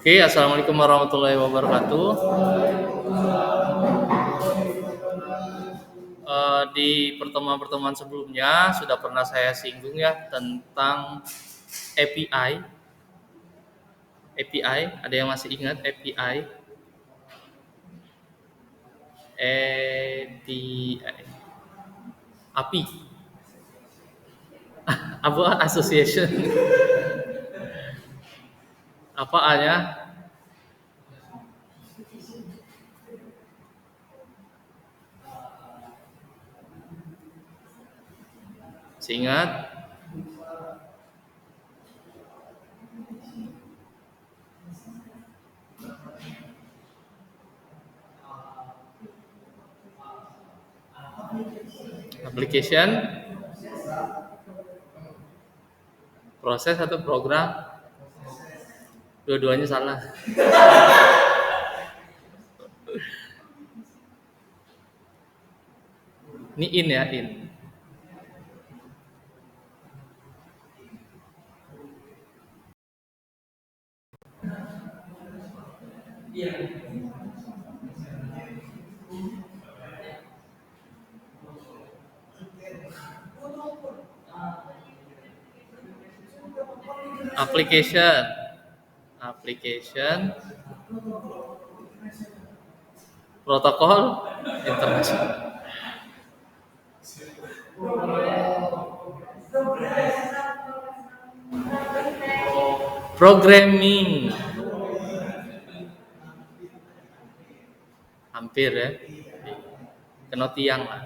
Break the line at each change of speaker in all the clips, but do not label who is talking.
Oke, assalamualaikum warahmatullahi wabarakatuh. Di pertemuan-pertemuan sebelumnya sudah pernah saya singgung ya tentang API. API, ada yang masih ingat API? API, API, apa association? Apa A-nya? Ingat? Application, proses atau program? Dua-duanya salah. Ini in ya, in. Application, protokol internasional. Programming, hampir ya, kena tiang lah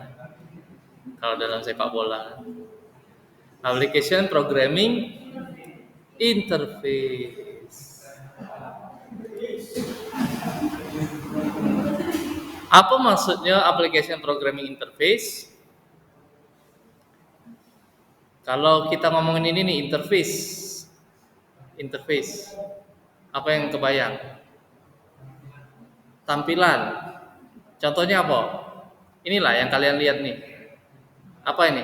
kalau dalam sepak bola. Application Programming Interface. Apa maksudnya Application Programming Interface? Kalau kita ngomongin ini nih, interface, apa yang kebayang? Tampilan. Contohnya apa? Inilah yang kalian lihat nih. Apa ini?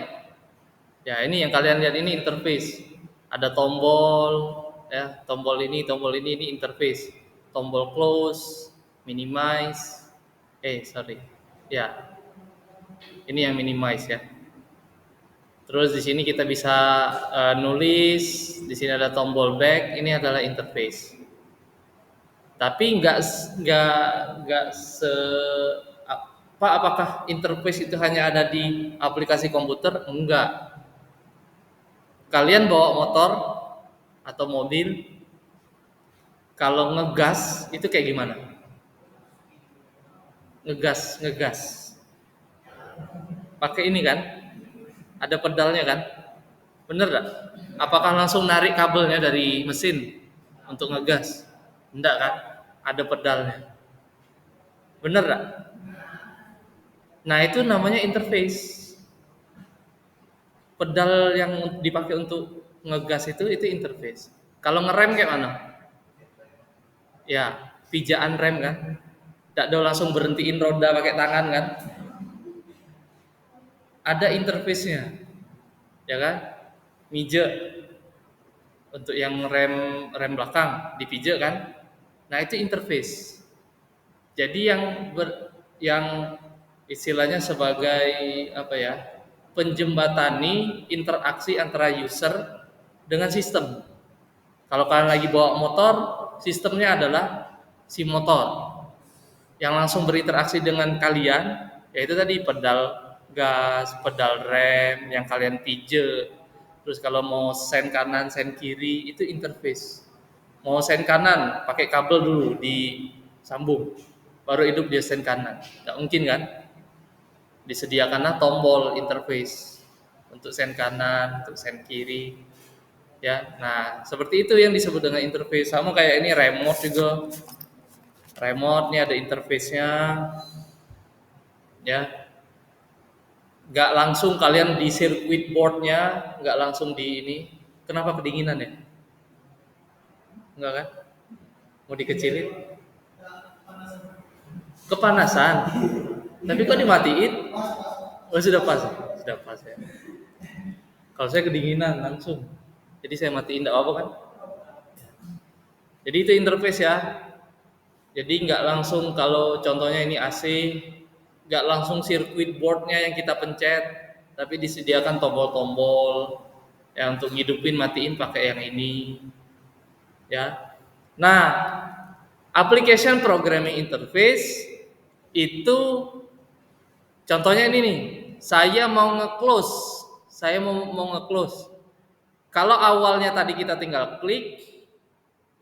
Ya, ini yang kalian lihat ini interface. Ada tombol, ya, tombol ini interface. Tombol close, minimize. Ya, ini yang minimize ya. Terus di sini kita bisa nulis. Di sini ada tombol back. Ini adalah interface. Tapi nggak apakah interface itu hanya ada di aplikasi komputer? Enggak. Kalian bawa motor atau mobil, kalau ngegas itu kayak gimana? Ngegas. Pakai ini kan? Ada pedalnya kan? Bener gak? Apakah langsung narik kabelnya dari mesin untuk ngegas? Enggak kan? Ada pedalnya. Bener gak? Nah, itu namanya interface. Pedal yang dipakai untuk ngegas itu interface. Kalau ngerem kayak mana? Ya, pijaan rem kan? Tidak ada langsung berhentiin roda pakai tangan kan? Ada interface-nya, ya kan? Mijek untuk yang rem belakang dipijak kan? Nah, itu interface. Jadi yang istilahnya sebagai apa ya? Penjembatani interaksi antara user dengan sistem. Kalau kalian lagi bawa motor, sistemnya adalah si motor yang langsung berinteraksi dengan kalian, yaitu tadi pedal gas, pedal rem yang kalian pijak. Terus kalau mau sen kanan, sen kiri, itu interface. Mau sen kanan, pakai kabel dulu disambung, baru hidup dia sen kanan. Nggak mungkin kan? Disediakanlah tombol interface untuk sen kanan, untuk sen kiri. Ya, nah seperti itu yang disebut dengan interface. Sama kayak ini remote juga. Remote nih ada interface-nya, ya. Nggak langsung kalian di circuit board-nya, nggak langsung di ini. Kenapa kedinginan ya? Enggak kan? Mau dikecilin? Kepanasan. Tapi kok dimatiin? Oh, sudah pas ya. Kalau saya kedinginan langsung. Jadi saya matiin enggak apa kan? Jadi itu interface ya. Jadi nggak langsung kalau contohnya ini AC, nggak langsung circuit boardnya yang kita pencet, tapi disediakan tombol-tombol yang untuk ngidupin matiin pakai yang ini ya. Nah, application programming interface itu contohnya ini nih, saya mau nge-close, mau nge-close. Kalau awalnya tadi kita tinggal klik,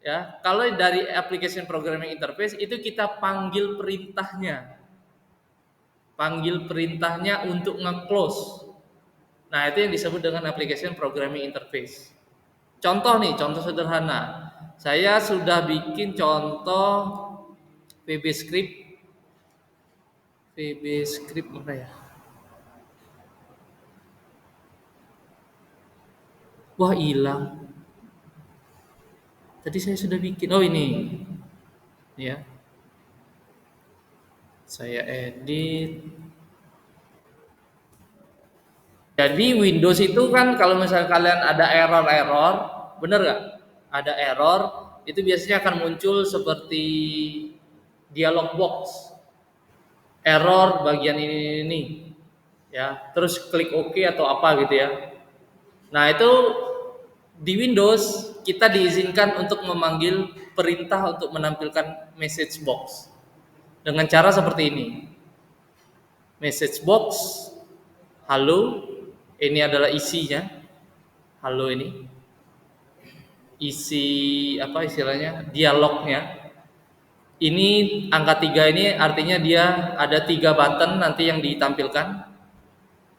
ya. Kalau dari application programming interface itu kita panggil perintahnya untuk nge-close. Nah, itu yang disebut dengan application programming interface. Contoh nih, contoh sederhana. Saya sudah bikin contoh VB script mana ya? Wah, hilang. Tadi saya sudah bikin. Oh, ini. Ya. Saya edit. Jadi Windows itu kan kalau misalnya kalian ada error-error, bener nggak? Ada error, itu biasanya akan muncul seperti dialog box, error bagian ini, ya. Terus klik OK atau apa gitu ya. Nah itu di Windows kita diizinkan untuk memanggil perintah untuk menampilkan message box dengan cara seperti ini. Message box, halo, ini adalah isinya. Halo ini isi apa istilahnya dialognya. Ini angka 3 ini artinya dia ada 3 button nanti yang ditampilkan.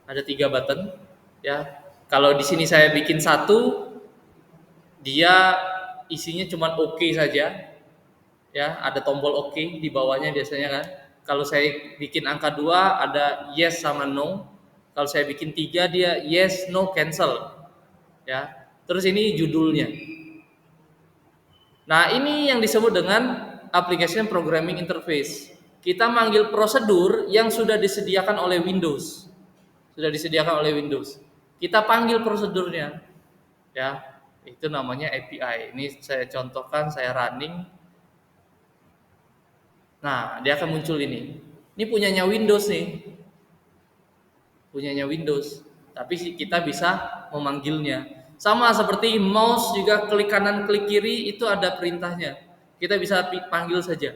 Ada 3 button ya. Kalau di sini saya bikin satu, dia isinya cuma OK saja. Ya, ada tombol OK di bawahnya biasanya kan. Kalau saya bikin angka 2 ada yes sama no. Kalau saya bikin 3 dia yes, no, cancel. Ya. Terus ini judulnya. Nah, ini yang disebut dengan application programming interface. Kita manggil prosedur yang sudah disediakan oleh Windows. Sudah disediakan oleh Windows. Kita panggil prosedurnya. Ya, itu namanya API. Ini saya contohkan, saya running. Nah, dia akan muncul ini. Ini punyanya Windows nih. Punyanya Windows. Tapi kita bisa memanggilnya. Sama seperti mouse juga klik kanan klik kiri itu ada perintahnya. Kita bisa panggil saja.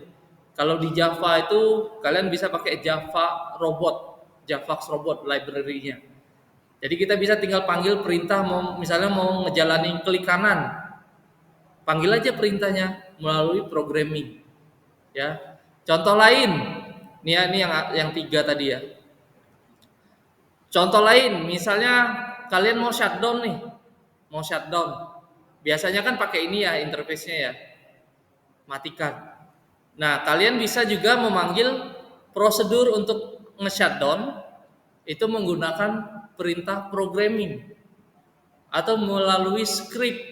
Kalau di Java itu kalian bisa pakai Java Robot, Javax Robot library-nya. Jadi kita bisa tinggal panggil perintah misalnya mau ngejalanin klik kanan. Panggil aja perintahnya melalui programming. Ya. Contoh lain. Nih ya, ini yang 3 tadi ya. Contoh lain, misalnya kalian mau shutdown nih. Mau shutdown. Biasanya kan pakai ini ya interface-nya ya. Matikan. Nah, kalian bisa juga memanggil prosedur untuk nge-shutdown itu menggunakan perintah programming atau melalui script.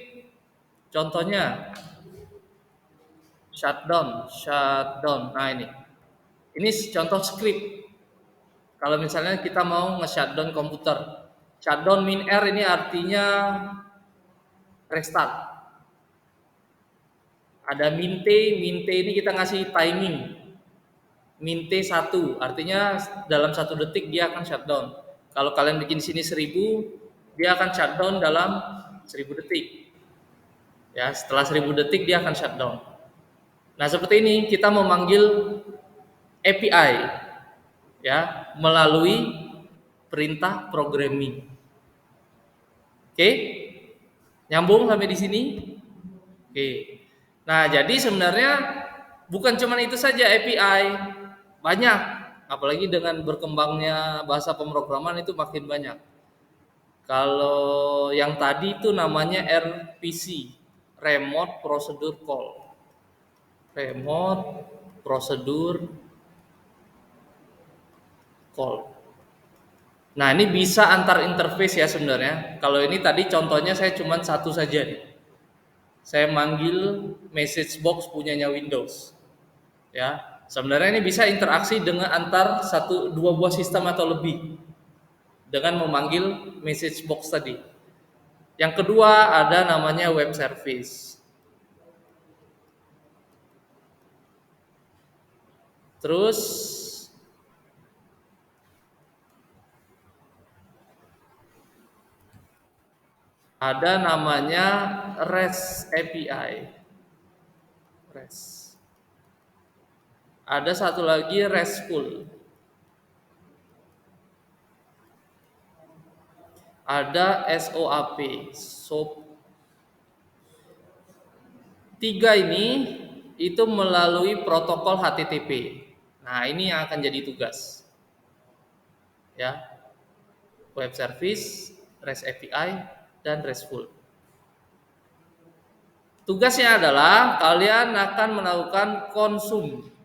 Contohnya shutdown. Nah, ini contoh script. Kalau misalnya kita mau nge-shutdown komputer. Shutdown min R ini artinya restart. Ada minte ini kita ngasih timing. Minte 1, artinya dalam 1 detik dia akan shutdown. Kalau kalian bikin sini 1000, dia akan shutdown dalam 1000 detik. Ya, setelah 1000 detik dia akan shutdown. Nah, seperti ini kita memanggil API ya melalui perintah programming. Oke? Nyambung sampai di sini? Oke. Nah, jadi sebenarnya bukan cuma itu saja API, banyak. Apalagi dengan berkembangnya bahasa pemrograman itu makin banyak. Kalau yang tadi itu namanya RPC, Remote Procedure Call. Remote Procedure Call. Nah, ini bisa antar interface ya sebenarnya. Kalau ini tadi contohnya saya cuma satu saja nih. Saya manggil message box punyanya Windows. Ya, sebenarnya ini bisa interaksi dengan antar 2 buah sistem atau lebih dengan memanggil message box tadi. Yang kedua ada namanya web service. Terus ada namanya REST API. REST. Ada satu lagi RESTful. Ada SOAP. SOAP. Tiga ini itu melalui protokol HTTP. Nah, ini yang akan jadi tugas. Ya, web service, REST API, dan RESTful. Tugasnya adalah kalian akan melakukan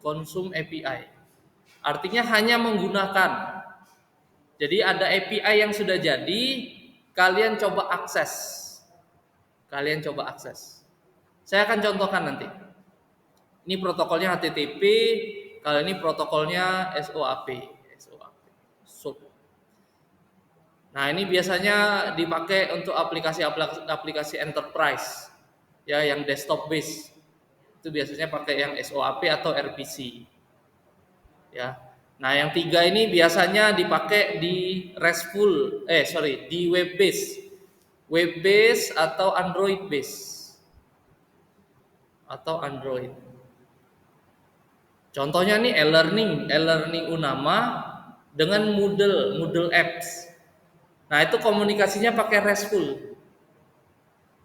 konsum API. Artinya hanya menggunakan. Jadi ada API yang sudah jadi, kalian coba akses. Kalian coba akses. Saya akan contohkan nanti. Ini protokolnya HTTP, kalau ini protokolnya SOAP. SOAP. SOAP. Nah, ini biasanya dipakai untuk aplikasi enterprise, ya, yang desktop base. Itu biasanya pakai yang SOAP atau RPC, ya. Nah, yang tiga ini biasanya dipakai di di web base atau Android base atau Android. Contohnya nih e-learning Unama dengan Moodle Apps. Nah, itu komunikasinya pakai RESTful.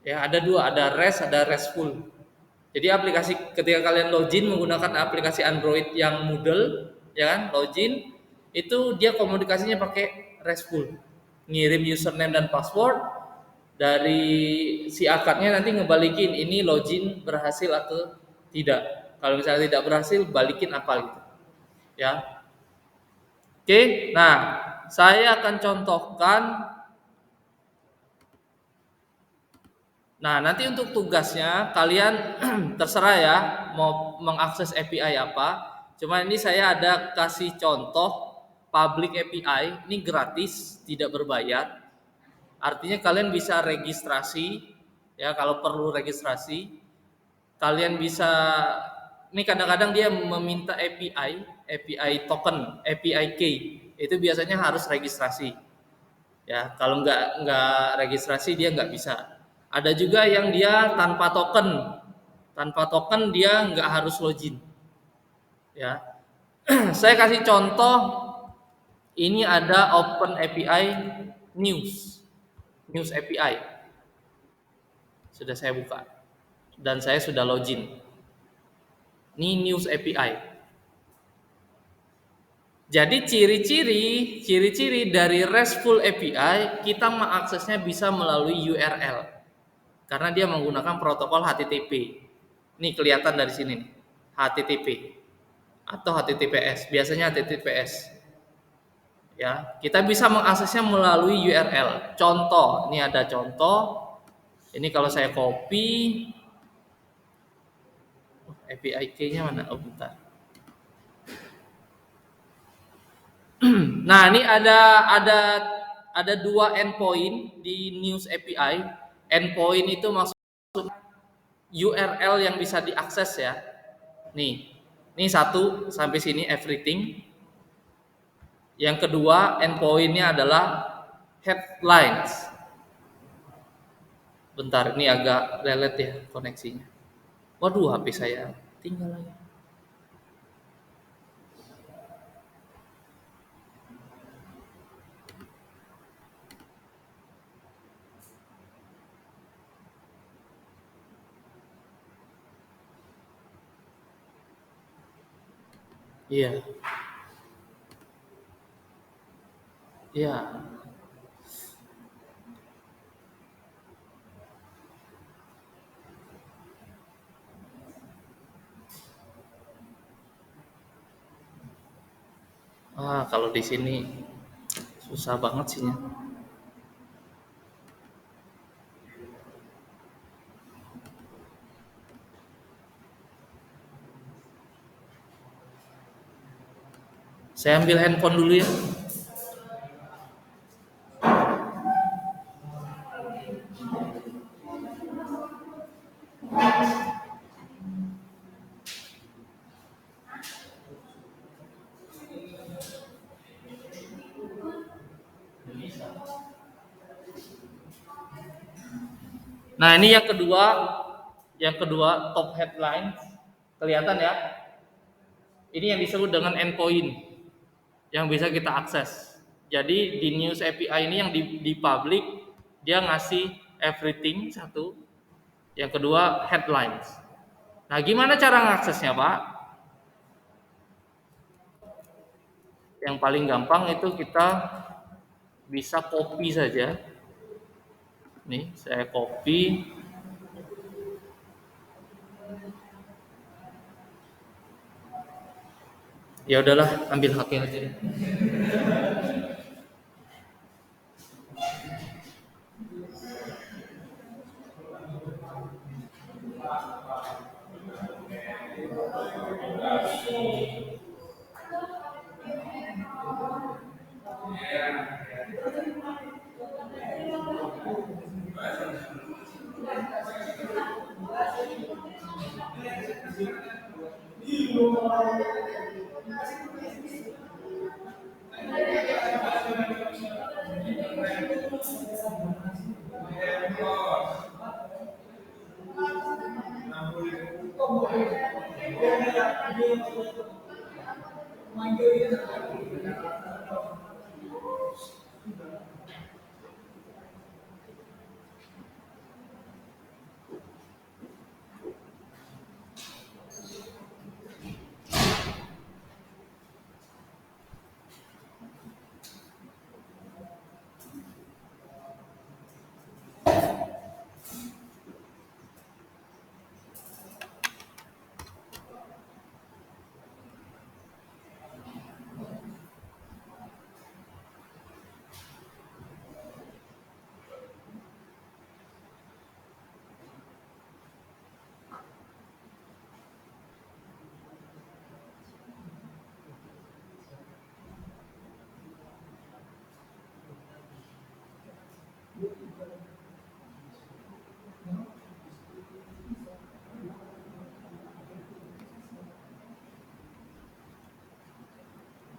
Ya, ada dua, ada REST, ada RESTful. Jadi ketika kalian login menggunakan aplikasi Android yang Moodle, ya kan, login, itu dia komunikasinya pakai RESTful. Ngirim username dan password, dari si akadnya nanti ngebalikin ini login berhasil atau tidak. Kalau misalnya tidak berhasil, balikin apa gitu. Ya. Oke, nah, saya akan contohkan. Nah, nanti untuk tugasnya kalian terserah ya mau mengakses API apa. Cuma ini saya ada kasih contoh public API, ini gratis, tidak berbayar. Artinya kalian bisa registrasi, ya, kalau perlu registrasi. Kalian bisa, ini kadang-kadang dia meminta API token, API key. Itu biasanya harus registrasi. Ya, kalau nggak registrasi dia nggak bisa. Ada juga yang dia tanpa token dia nggak harus login. Ya, saya kasih contoh. Ini ada Open API News API. Sudah saya buka dan saya sudah login. Ini News API. Jadi ciri-ciri dari RESTful API kita mengaksesnya bisa melalui URL karena dia menggunakan protokol HTTP. Ini kelihatan dari sini nih, HTTP atau HTTPS. Biasanya HTTPS. Ya, kita bisa mengaksesnya melalui URL. Contoh, ini ada contoh. Ini kalau saya copy API key-nya mana? Oh, bentar. Nah, ini ada dua endpoint di News API. Endpoint itu maksud URL yang bisa diakses ya. Nih, ini satu sampai sini everything. Yang kedua endpointnya adalah headlines. Bentar, ini agak lelet ya koneksinya. Waduh, HP saya tinggal lagi. Iya, iya. Kalau di sini susah banget sih ya. Saya ambil handphone dulu ya. Nah, ini yang kedua top headline, kelihatan ya. Ini yang disebut dengan endpoint yang bisa kita akses. Jadi di News API ini yang di public dia ngasih everything satu, yang kedua headlines. Nah, gimana cara ngaksesnya, Pak? Yang paling gampang itu kita bisa copy saja. Nih, saya copy. Ya udahlah, ambil HP aja deh.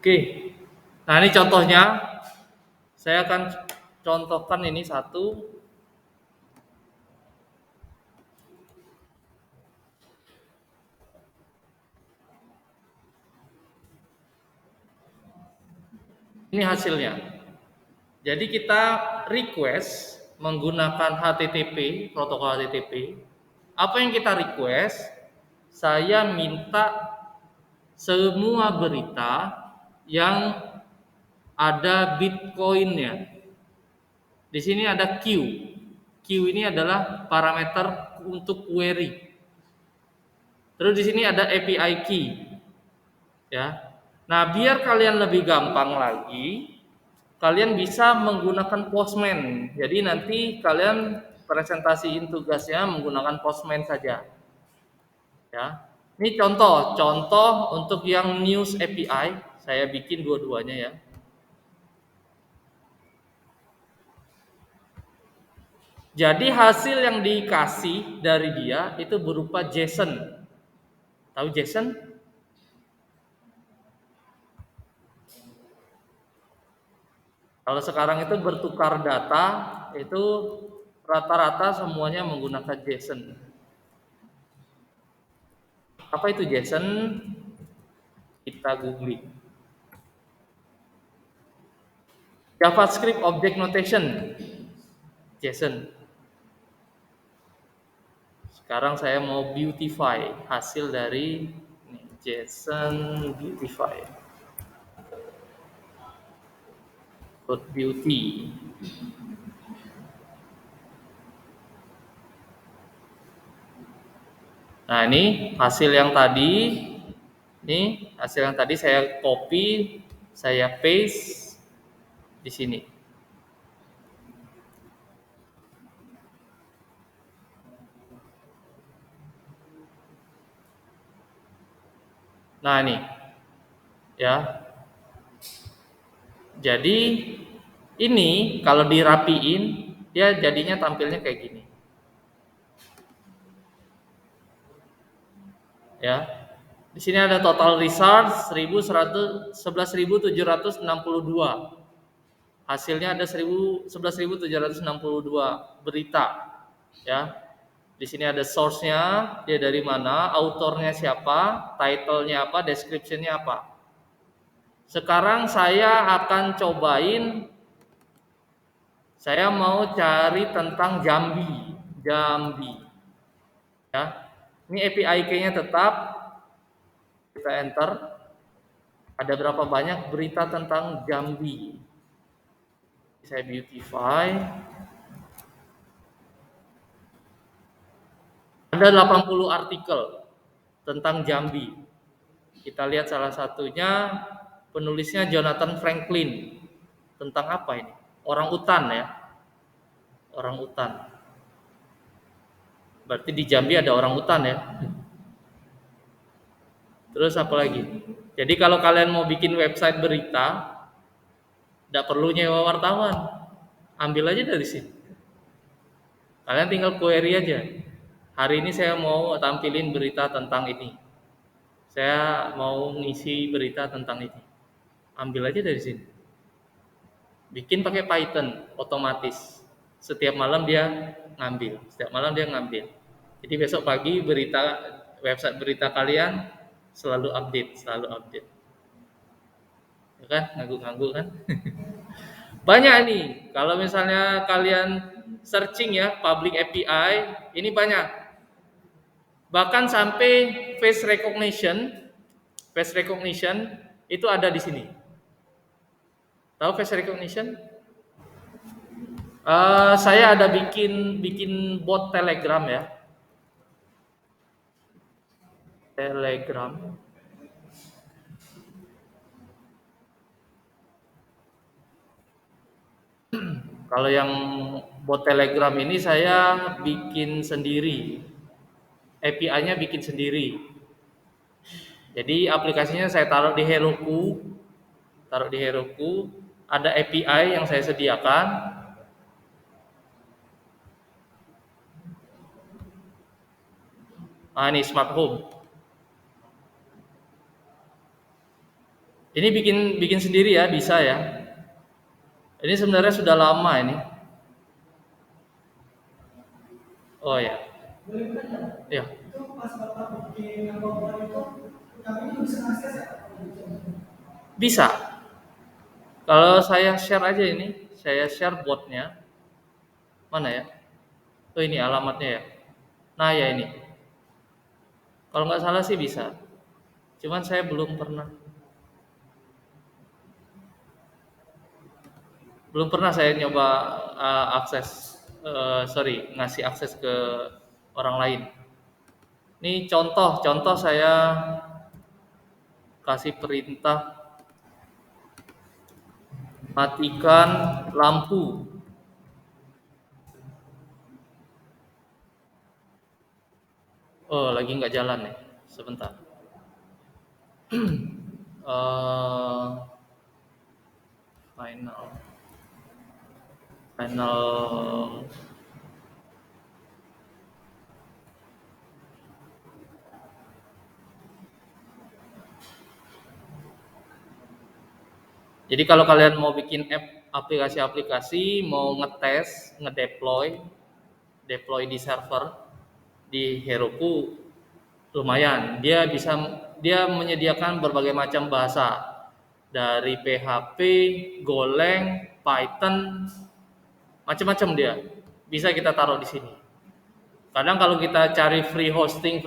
Oke. Nah, ini contohnya. Saya akan contohkan ini satu. Ini hasilnya. Jadi kita request menggunakan HTTP, protokol HTTP. Apa yang kita request? Saya minta semua berita yang ada Bitcoin-nya. Di sini ada Q. Q ini adalah parameter untuk query. Terus di sini ada API key. Ya. Nah, biar kalian lebih gampang lagi, kalian bisa menggunakan Postman. Jadi nanti kalian presentasiin tugasnya menggunakan Postman saja. Ya. Ini contoh untuk yang News API, saya bikin dua-duanya ya. Jadi hasil yang dikasih dari dia itu berupa JSON. Tahu JSON? Kalau sekarang itu bertukar data itu rata-rata semuanya menggunakan JSON. Apa itu JSON? Kita googling. JavaScript Object Notation, JSON. Sekarang saya mau beautify hasil dari JSON beautify. Code beauty. Nah, ini hasil yang tadi. Ini hasil yang tadi saya copy, saya paste di sini. Nah, ini. Ya. Jadi ini kalau dirapiin dia jadinya tampilnya kayak gini. Ya. Di sini ada total results 11.762. Hasilnya ada 11.762 berita. Ya. Di sini ada source-nya, dia dari mana, autornya siapa, title-nya apa, description-nya apa. Sekarang saya akan cobain, saya mau cari tentang Jambi. Jambi. Ya. Ini API key-nya tetap, kita enter. Ada berapa banyak berita tentang Jambi. Saya beautify. Ada 80 artikel tentang Jambi. Kita lihat salah satunya, penulisnya Jonathan Franklin. Tentang apa ini? Orang utan ya. Orang utan. Berarti di Jambi ada orang utan ya. Terus apa lagi? Jadi kalau kalian mau bikin website berita, tidak perlu nyewa wartawan. Ambil aja dari sini. Kalian tinggal query aja. Hari ini saya mau tampilin berita tentang ini. Saya mau ngisi berita tentang ini. Ambil aja dari sini. Bikin pakai Python otomatis. Setiap malam dia ngambil. Setiap malam dia ngambil. Jadi besok pagi website berita kalian selalu update, selalu update. Ya kan? Ngangguk-ngangguk kan? Banyak nih. Kalau misalnya kalian searching ya public API, ini banyak. Bahkan sampai face recognition itu ada di sini. Tahu face recognition? Saya ada bikin bot Telegram ya. Telegram. Kalau yang bot Telegram ini saya bikin sendiri. API-nya bikin sendiri. Jadi aplikasinya saya taruh di Heroku. Ada API yang saya sediakan. Ini smart home. Ini bikin sendiri ya, bisa ya. Ini sebenarnya sudah lama ini. Oh ya. Ya. Bisa. Kalau saya share aja ini, saya share botnya. Mana ya? Oh ini alamatnya ya. Nah ya ini. Kalau nggak salah sih bisa. Cuman saya belum pernah saya nyoba ngasih akses ke orang lain. Ini contoh saya kasih perintah matikan lampu. Oh, lagi nggak jalan nih. Sebentar. Final. Jadi kalau kalian mau bikin aplikasi-aplikasi, mau ngetes, deploy di server di Heroku, lumayan. Dia menyediakan berbagai macam bahasa dari PHP, Golang, Python, macam-macam dia. Bisa kita taruh di sini. Kadang kalau kita cari free hosting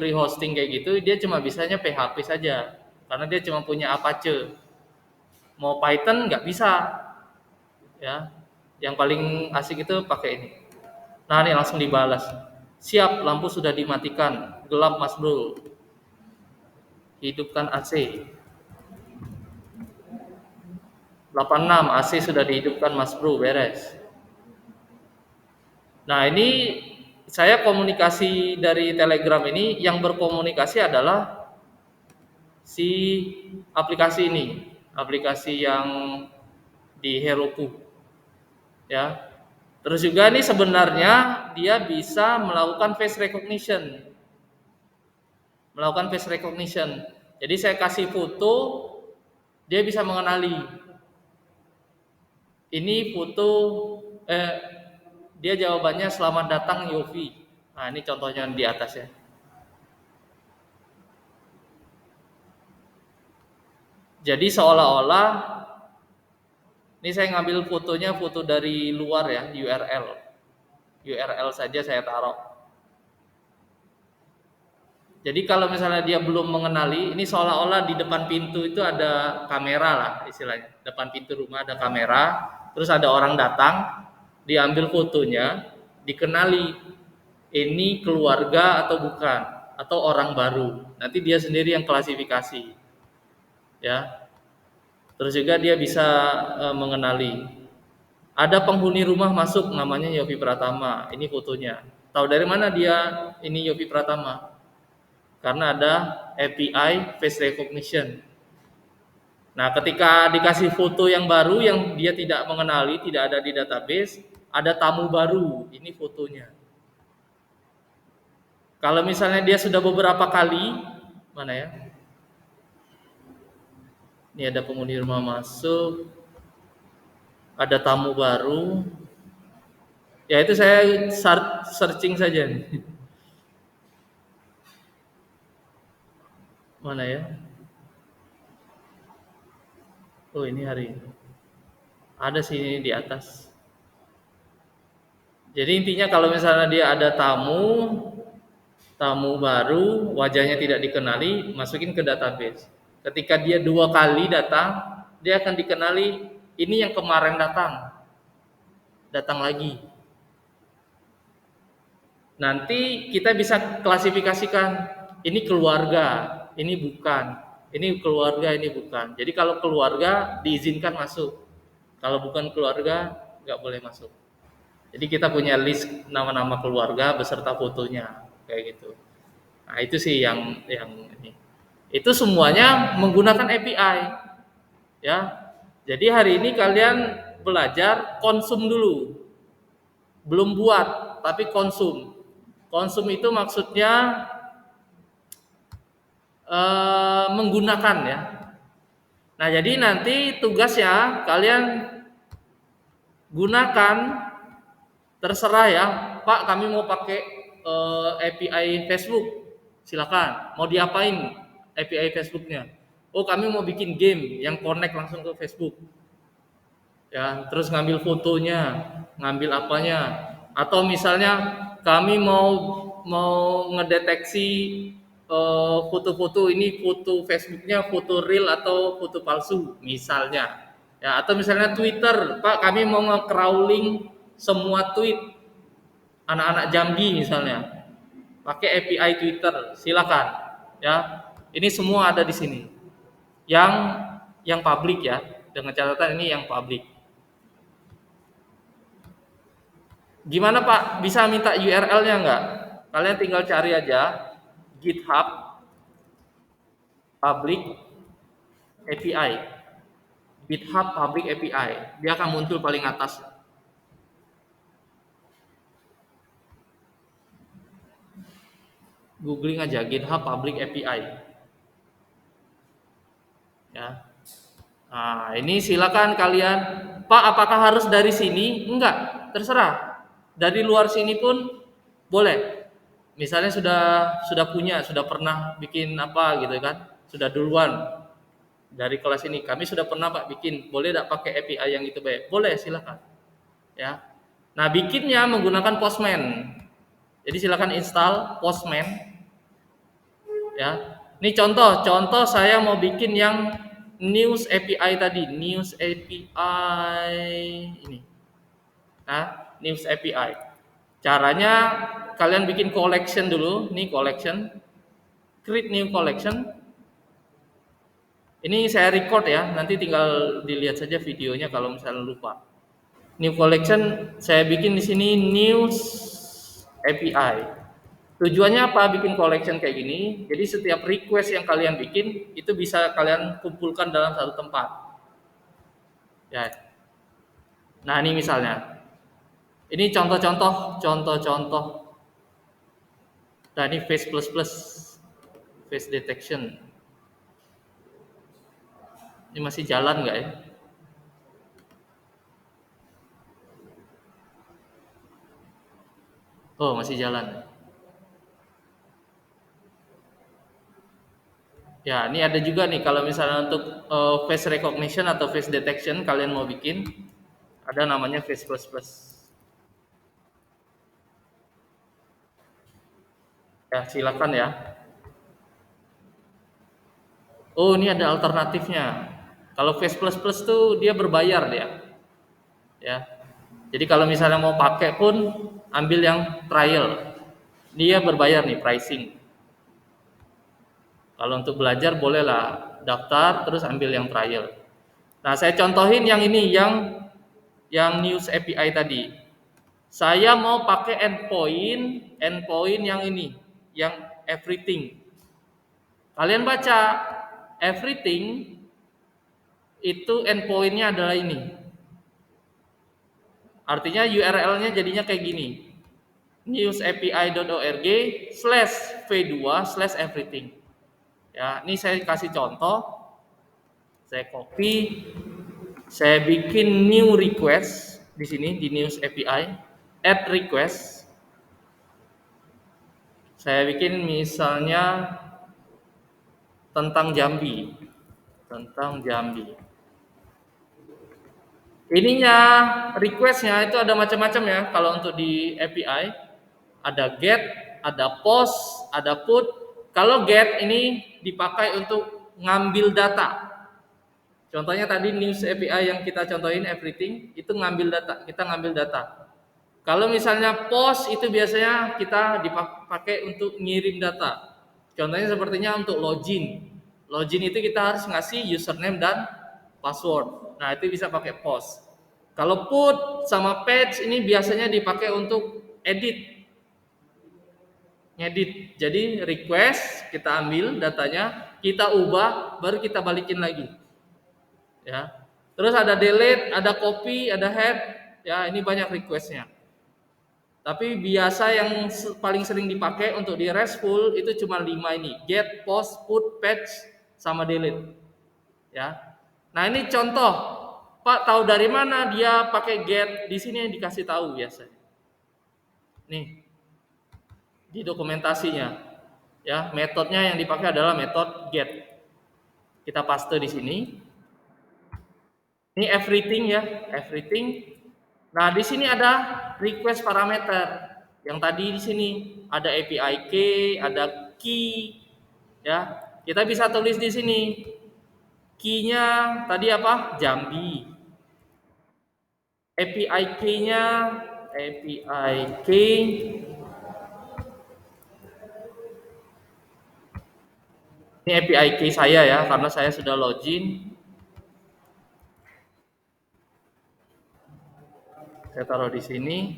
kayak gitu, dia cuma bisanya PHP saja, karena dia cuma punya Apache. Mau Python nggak bisa, ya. Yang paling asik itu pakai ini. Nah ini langsung dibalas. Siap, lampu sudah dimatikan. Gelap Mas Bro. Hidupkan AC. 86 AC sudah dihidupkan Mas Bro, beres. Nah ini saya komunikasi dari Telegram ini, yang berkomunikasi adalah si aplikasi ini, aplikasi yang di Heroku, ya. Terus juga ini sebenarnya dia bisa melakukan face recognition. Jadi saya kasih foto, dia bisa mengenali. Ini foto Dia jawabannya selamat datang Yofi. Nah, ini contohnya di atas ya. Jadi seolah-olah ini saya ngambil fotonya foto dari luar ya, URL. URL saja saya taruh. Jadi kalau misalnya dia belum mengenali, ini seolah-olah di depan pintu itu ada kamera lah istilahnya. Depan pintu rumah ada kamera, terus ada orang datang, diambil fotonya, dikenali ini keluarga atau bukan, atau orang baru. Nanti dia sendiri yang klasifikasi. Ya. Terus juga dia bisa mengenali. Ada penghuni rumah masuk namanya Yofi Pratama. Ini fotonya. Tahu dari mana dia ini Yofi Pratama? Karena ada API face recognition. Nah, ketika dikasih foto yang baru yang dia tidak mengenali, tidak ada di database, ada tamu baru, ini fotonya. Kalau misalnya dia sudah beberapa kali, mana ya? Ini ada penghuni rumah masuk, ada tamu baru. Ya itu saya searching saja nih. Mana ya? Oh, ini hari ini. Ada sih ini di atas. Jadi intinya kalau misalnya dia ada tamu baru, wajahnya tidak dikenali, masukin ke database. Ketika dia 2 kali datang, dia akan dikenali ini yang kemarin datang lagi. Nanti kita bisa klasifikasikan ini keluarga, ini bukan, ini keluarga, ini bukan. Jadi kalau keluarga diizinkan masuk, kalau bukan keluarga nggak boleh masuk. Jadi kita punya list nama-nama keluarga beserta fotonya kayak gitu. Nah, itu sih yang ini. Itu semuanya menggunakan API ya. Jadi hari ini kalian belajar konsum dulu. Belum buat, tapi konsum. Konsum itu maksudnya menggunakan ya. Nah, jadi nanti tugasnya kalian gunakan terserah ya, Pak, kami mau pakai API Facebook, silakan. Mau diapain API Facebooknya? Oh, kami mau bikin game yang connect langsung ke Facebook. Ya, terus ngambil fotonya, ngambil apanya? Atau misalnya kami mau ngedeteksi foto-foto ini foto Facebooknya foto real atau foto palsu, misalnya. Ya, atau misalnya Twitter, Pak, kami mau nge-crawling semua tweet anak-anak Jambi misalnya, pakai API Twitter, silakan. Ya, ini semua ada di sini. Yang publik ya, dengan catatan ini yang publik. Gimana Pak? Bisa minta URL-nya nggak? Kalian tinggal cari aja GitHub Public API. GitHub Public API. Dia akan muncul paling atas. Googling aja GitHub Public API. Ya. Nah, ini silakan kalian. Pak, apakah harus dari sini? Enggak, terserah. Dari luar sini pun boleh. Misalnya sudah punya, sudah pernah bikin apa gitu kan? Sudah duluan dari kelas ini. Kami sudah pernah Pak bikin. Boleh enggak pakai API yang itu baik? Boleh, silakan. Ya. Nah, bikinnya menggunakan Postman. Jadi silakan install Postman. Ya. Ini contoh saya mau bikin yang News API tadi, News API ini. Nah, News API. Caranya kalian bikin collection dulu, nih collection. Create new collection. Ini saya record ya, nanti tinggal dilihat saja videonya kalau misalnya lupa. New collection saya bikin di sini News API. Tujuannya apa bikin collection kayak gini? Jadi setiap request yang kalian bikin itu bisa kalian kumpulkan dalam satu tempat. Ya. Nah, ini misalnya. Ini contoh-contoh. Nah, ini face plus face detection. Ini masih jalan nggak ya? Oh, masih jalan. Ya, ini ada juga nih kalau misalnya untuk face recognition atau face detection kalian mau bikin, ada namanya Face Plus Plus. Ya, silakan ya. Oh, ini ada alternatifnya. Kalau Face Plus Plus tuh dia berbayar dia, ya. Jadi kalau misalnya mau pakai pun ambil yang trial. Dia berbayar nih pricing. Kalau untuk belajar bolehlah daftar terus ambil yang trial. Nah, saya contohin yang ini yang News API tadi. Saya mau pakai endpoint yang ini, yang everything. Kalian baca everything itu endpointnya adalah ini. Artinya URL-nya jadinya kayak gini. newsapi.org/v2/everything. Ya, ini saya kasih contoh. Saya copy, saya bikin new request di sini di News API, add request. Saya bikin misalnya tentang Jambi, tentang Jambi. Ininya requestnya itu ada macam-macam ya. Kalau untuk di API ada get, ada post, ada put. Kalau get ini dipakai untuk ngambil data. Contohnya tadi News API yang kita contohin everything itu ngambil data, kita ngambil data. Kalau misalnya post itu biasanya kita dipakai untuk ngirim data. Contohnya sepertinya untuk login. Login itu kita harus ngasih username dan password. Nah, itu bisa pakai post. Kalau put sama page ini biasanya dipakai untuk edit, ngedit. Jadi request kita ambil datanya, kita ubah, baru kita balikin lagi. Ya. Terus ada delete, ada copy, ada head. Ya, ini banyak requestnya. Tapi biasa yang paling sering dipakai untuk di RESTful itu cuma 5 ini. Get, post, put, patch, sama delete. Ya. Nah, ini contoh. Pak, tahu dari mana dia pakai get? Di sini yang dikasih tahu biasa. Nih, di dokumentasinya. Ya, metodenya yang dipakai adalah metode get. Kita paste di sini. Ini everything ya, everything. Nah, di sini ada request parameter. Yang tadi di sini ada API key, ada key, ya. Kita bisa tulis di sini. Key-nya tadi apa? Jambi. API key-nya API key. Ini API key saya ya, karena saya sudah login. Saya taruh di sini.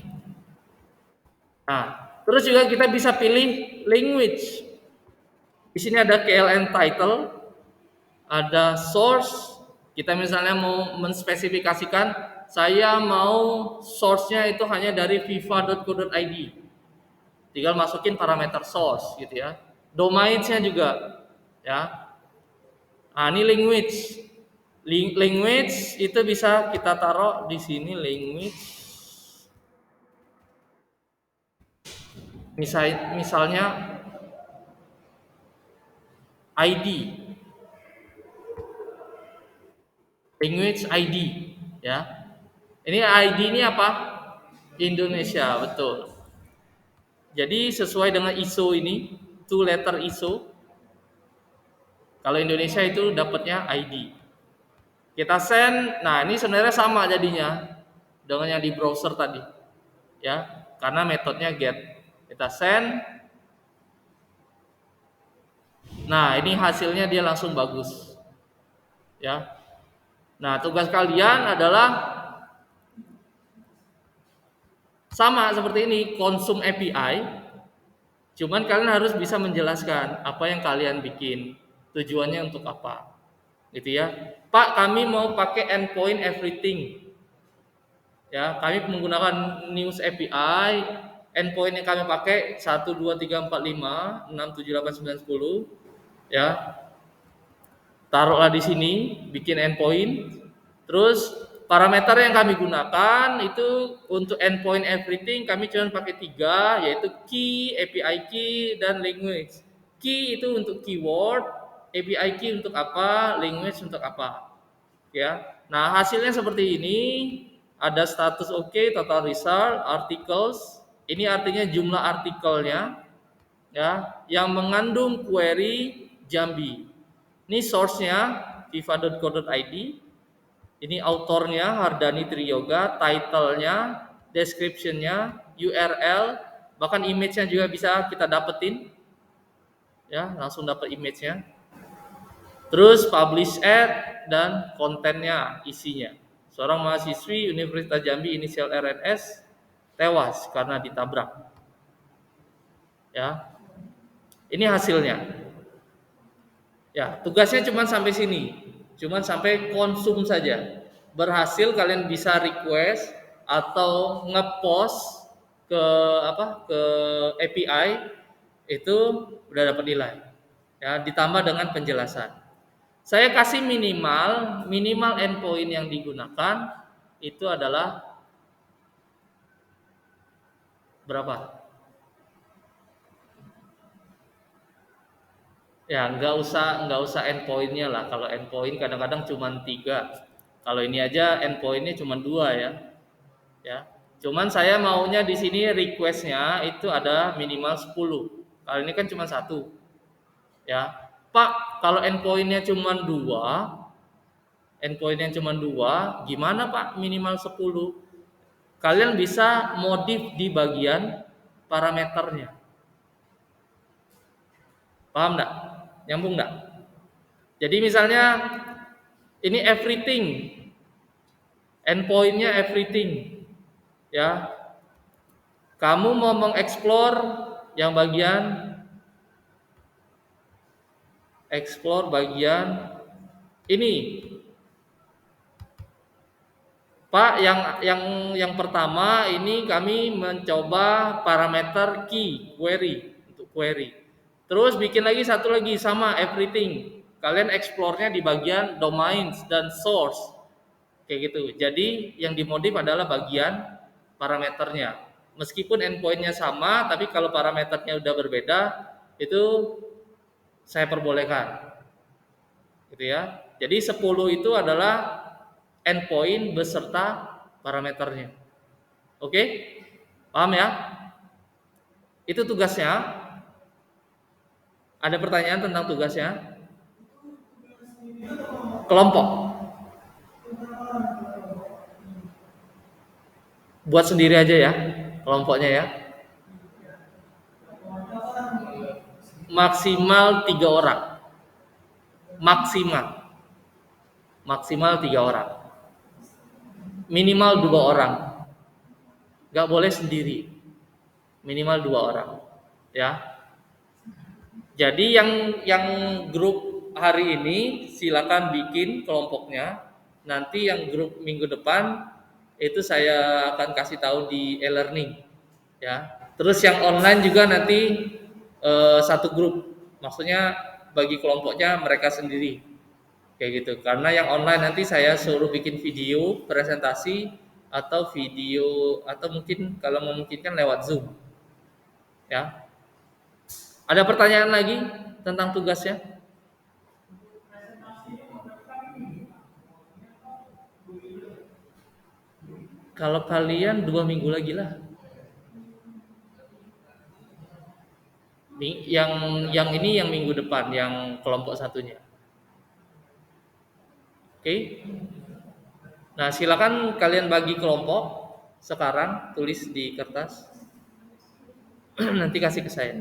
Nah, terus juga kita bisa pilih language. Di sini ada KLN title, ada source. Kita misalnya mau menspesifikasikan saya mau source-nya itu hanya dari viva.co.id. Tinggal masukin parameter source gitu ya. Domain-nya juga ya. Nah, ini language. Language itu bisa kita taruh di sini language. Misalnya ID, language ID, ya. Ini ID ini apa? Indonesia, betul. Jadi sesuai dengan ISO ini, two letter ISO. Kalau Indonesia itu dapatnya ID. Kita send, nah ini sebenarnya sama jadinya dengan yang di browser tadi, ya, karena metodenya get. Kita send. Nah, ini hasilnya dia langsung bagus. Ya. Nah, tugas kalian adalah sama seperti ini, konsum API. Cuman kalian harus bisa menjelaskan apa yang kalian bikin, tujuannya untuk apa. Gitu ya. Pak, kami mau pakai endpoint everything. Ya, kami menggunakan News API, endpoint yang kami pakai 1 2 3 4 5 6 7 8 9 10. Ya, taruhlah di sini, bikin endpoint, terus Parameter yang kami gunakan itu untuk endpoint everything kami cuma pakai 3, yaitu key, API key, dan language. Key itu untuk keyword, API key untuk apa, language untuk apa. Ya. Nah, hasilnya seperti ini. Ada status OK, total result, articles. Ini artinya jumlah artikelnya, ya, yang mengandung query Jambi. Ini source-nya viva.co.id. Ini autornya Hardani Triyoga, title-nya, description-nya, URL, bahkan image-nya juga bisa kita dapetin. Ya, langsung dapat image-nya. Terus publish ad dan kontennya, isinya. Seorang mahasiswi Universitas Jambi inisial RNS tewas karena ditabrak. Ya. Ini hasilnya. Ya, tugasnya cuma sampai sini. Cuma sampai konsum saja. Berhasil kalian bisa request atau ngepost ke ke API itu udah dapat nilai. Ya, ditambah dengan penjelasan. Saya kasih minimal endpoint yang digunakan itu adalah berapa? Ya, nggak usah endpointnya lah. Kalau endpoint kadang-kadang cuma 3. Kalau ini aja endpointnya cuma 2 ya. Ya. Cuman saya maunya di sini requestnya itu ada minimal 10. Kalau ini kan cuma 1. Ya. Pak, kalau endpointnya cuma 2, gimana Pak minimal 10? Kalian bisa modif di bagian parameternya. Paham enggak? Nyambung enggak? Jadi misalnya ini everything, endpointnya everything, ya. Kamu mau mengeksplor yang bagian explore bagian ini, Pak. Yang pertama ini kami mencoba parameter key query untuk query. Terus bikin lagi satu lagi sama everything. Kalian explore-nya di bagian domains dan source. Kayak gitu. Jadi yang dimodif adalah bagian parameternya. Meskipun endpoint-nya sama, tapi kalau parameternya udah berbeda, itu saya perbolehkan. Gitu ya. Jadi 10 itu adalah endpoint beserta parameternya. Oke? Paham ya? Itu tugasnya. Ada pertanyaan tentang tugasnya? Kelompok. Buat sendiri aja ya, kelompoknya ya. Maksimal 3 orang. Maksimal 3 orang. Minimal 2 orang. Gak boleh sendiri. Minimal 2 orang. Ya. Jadi yang grup hari ini silakan bikin kelompoknya. Nanti yang grup minggu depan itu saya akan kasih tahu di e-learning. Ya. Terus yang online juga nanti satu grup. Maksudnya bagi kelompoknya mereka sendiri. Kayak gitu. Karena yang online nanti saya suruh bikin video presentasi atau video atau mungkin kalau memungkinkan lewat Zoom. Ya. Ada pertanyaan lagi tentang tugasnya? Kalau kalian 2 minggu lagi lah. Yang ini yang minggu depan, yang kelompok satunya. Oke. Nah, silakan kalian bagi kelompok sekarang, tulis di kertas. Nanti kasih ke saya.